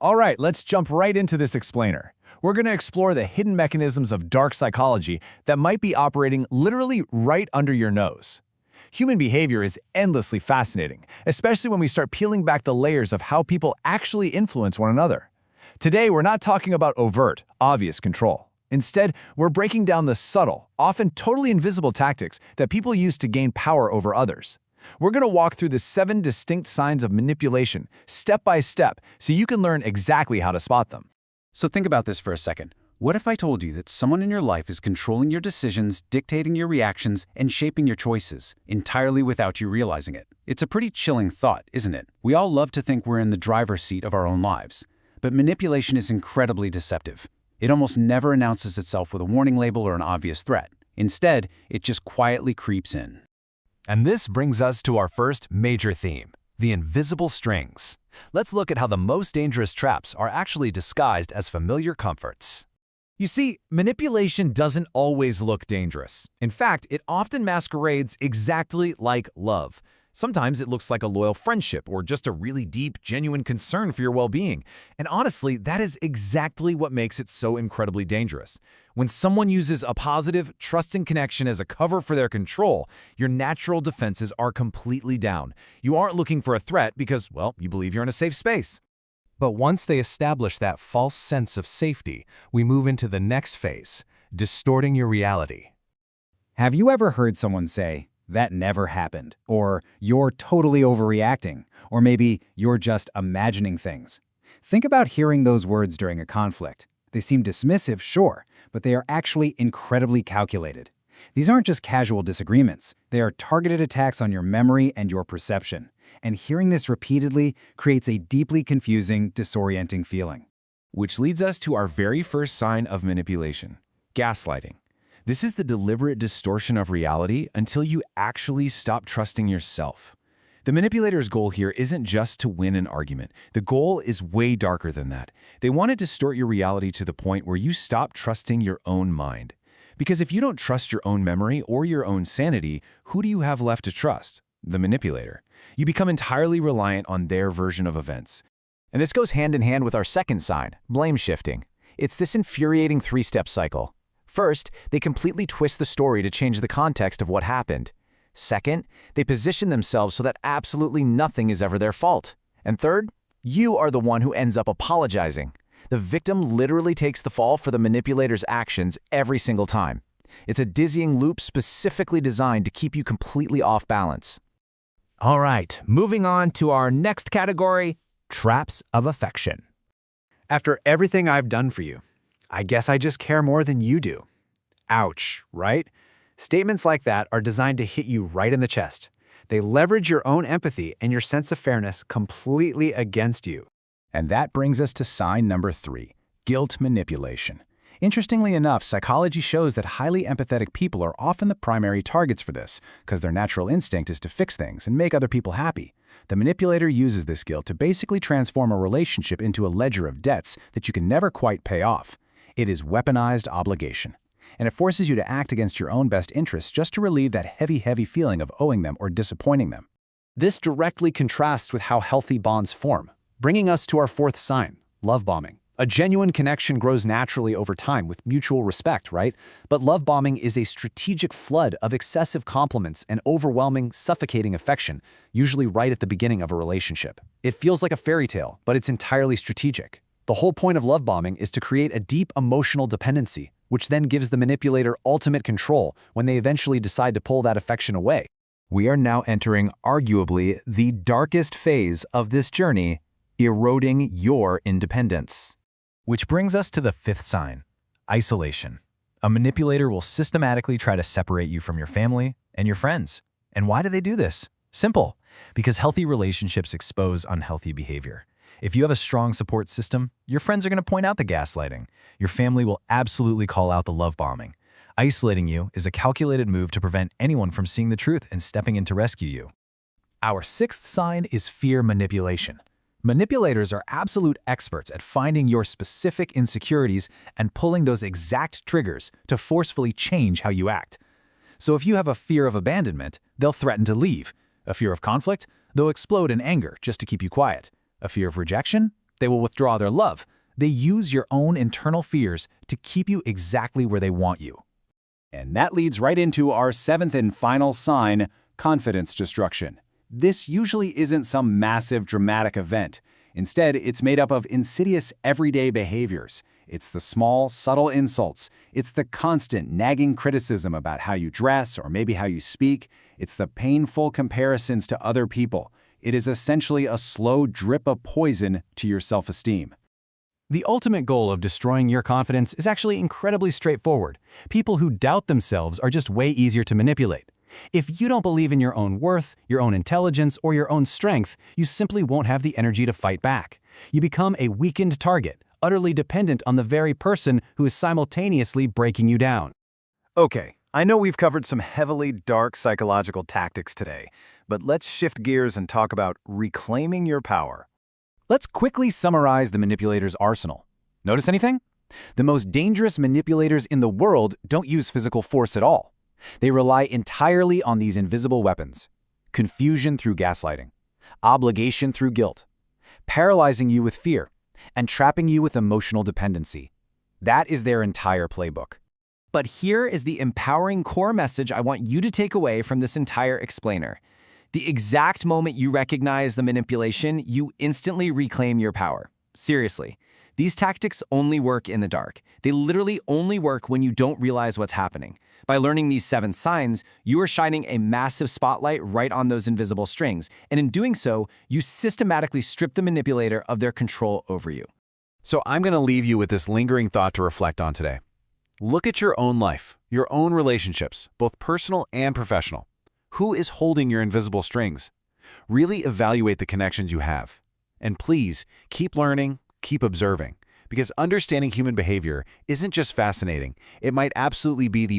All right, let's jump right into this explainer. We're going to explore the hidden mechanisms of dark psychology that might be operating literally right under your nose. Human behavior is endlessly fascinating, especially when we start peeling back the layers of how people actually influence one another. Today, we're not talking about overt, obvious control. Instead, we're breaking down the subtle, often totally invisible tactics that people use to gain power over others. We're going to walk through the 7 distinct signs of manipulation, step by step, so you can learn exactly how to spot them. So think about this for a second. What if I told you that someone in your life is controlling your decisions, dictating your reactions, and shaping your choices, entirely without you realizing it? It's a pretty chilling thought, isn't it? We all love to think we're in the driver's seat of our own lives. But manipulation is incredibly deceptive. It almost never announces itself with a warning label or an obvious threat. Instead, it just quietly creeps in. And this brings us to our first major theme, the invisible strings. Let's look at how the most dangerous traps are actually disguised as familiar comforts. You see, manipulation doesn't always look dangerous. In fact, it often masquerades exactly like love. Sometimes it looks like a loyal friendship or just a really deep, genuine concern for your well-being. And honestly, that is exactly what makes it so incredibly dangerous. When someone uses a positive, trusting connection as a cover for their control, your natural defenses are completely down. You aren't looking for a threat because, well, you believe you're in a safe space. But once they establish that false sense of safety, we move into the next phase, distorting your reality. Have you ever heard someone say, "That never happened," or "You're totally overreacting," or maybe "You're just imagining things"? Think about hearing those words during a conflict. They seem dismissive, sure, but they are actually incredibly calculated. These aren't just casual disagreements. They are targeted attacks on your memory and your perception. And hearing this repeatedly creates a deeply confusing, disorienting feeling. Which leads us to our very first sign of manipulation, gaslighting. This is the deliberate distortion of reality until you actually stop trusting yourself. The manipulator's goal here isn't just to win an argument. The goal is way darker than that. They want to distort your reality to the point where you stop trusting your own mind. Because if you don't trust your own memory or your own sanity, who do you have left to trust? The manipulator. You become entirely reliant on their version of events. And this goes hand in hand with our second sign, blame shifting. It's this infuriating 3-step cycle. First, they completely twist the story to change the context of what happened. Second, they position themselves so that absolutely nothing is ever their fault. And third, you are the one who ends up apologizing. The victim literally takes the fall for the manipulator's actions every single time. It's a dizzying loop specifically designed to keep you completely off balance. All right, moving on to our next category, traps of affection. After everything I've done for you, I guess I just care more than you do. Ouch, right? Statements like that are designed to hit you right in the chest. They leverage your own empathy and your sense of fairness completely against you. And that brings us to sign number 3, guilt manipulation. Interestingly enough, psychology shows that highly empathetic people are often the primary targets for this, because their natural instinct is to fix things and make other people happy. The manipulator uses this guilt to basically transform a relationship into a ledger of debts that you can never quite pay off. It is weaponized obligation. And it forces you to act against your own best interests just to relieve that heavy feeling of owing them or disappointing them. This directly contrasts with how healthy bonds form, bringing us to our fourth sign, love bombing. A genuine connection grows naturally over time with mutual respect, right? But love bombing is a strategic flood of excessive compliments and overwhelming, suffocating affection, usually right at the beginning of a relationship. It feels like a fairy tale, but it's entirely strategic. The whole point of love bombing is to create a deep emotional dependency, which then gives the manipulator ultimate control when they eventually decide to pull that affection away. We are now entering arguably the darkest phase of this journey, eroding your independence. Which brings us to the fifth sign, isolation. A manipulator will systematically try to separate you from your family and your friends. And why do they do this? Simple, because healthy relationships expose unhealthy behavior. If you have a strong support system, your friends are going to point out the gaslighting. Your family will absolutely call out the love bombing. Isolating you is a calculated move to prevent anyone from seeing the truth and stepping in to rescue you. Our sixth sign is fear manipulation. Manipulators are absolute experts at finding your specific insecurities and pulling those exact triggers to forcefully change how you act. So if you have a fear of abandonment, they'll threaten to leave. A fear of conflict, they'll explode in anger just to keep you quiet. A fear of rejection, they will withdraw their love. They use your own internal fears to keep you exactly where they want you. And that leads right into our 7th and final sign, confidence destruction. This usually isn't some massive dramatic event. Instead, it's made up of insidious everyday behaviors. It's the small, subtle insults. It's the constant nagging criticism about how you dress or maybe how you speak. It's the painful comparisons to other people. It is essentially a slow drip of poison to your self-esteem. The ultimate goal of destroying your confidence is actually incredibly straightforward. People who doubt themselves are just way easier to manipulate. If you don't believe in your own worth, your own intelligence, or your own strength, you simply won't have the energy to fight back. You become a weakened target, utterly dependent on the very person who is simultaneously breaking you down. Okay, I know we've covered some heavily dark psychological tactics today, but let's shift gears and talk about reclaiming your power. Let's quickly summarize the manipulator's arsenal. Notice anything? The most dangerous manipulators in the world don't use physical force at all. They rely entirely on these invisible weapons: confusion through gaslighting, obligation through guilt, paralyzing you with fear, and trapping you with emotional dependency. That is their entire playbook. But here is the empowering core message I want you to take away from this entire explainer. The exact moment you recognize the manipulation, you instantly reclaim your power. Seriously, these tactics only work in the dark. They literally only work when you don't realize what's happening. By learning these 7 signs, you are shining a massive spotlight right on those invisible strings, and in doing so, you systematically strip the manipulator of their control over you. So I'm going to leave you with this lingering thought to reflect on today. Look at your own life, your own relationships, both personal and professional. Who is holding your invisible strings? Really evaluate the connections you have. And please, keep learning, keep observing, because understanding human behavior isn't just fascinating, it might absolutely be the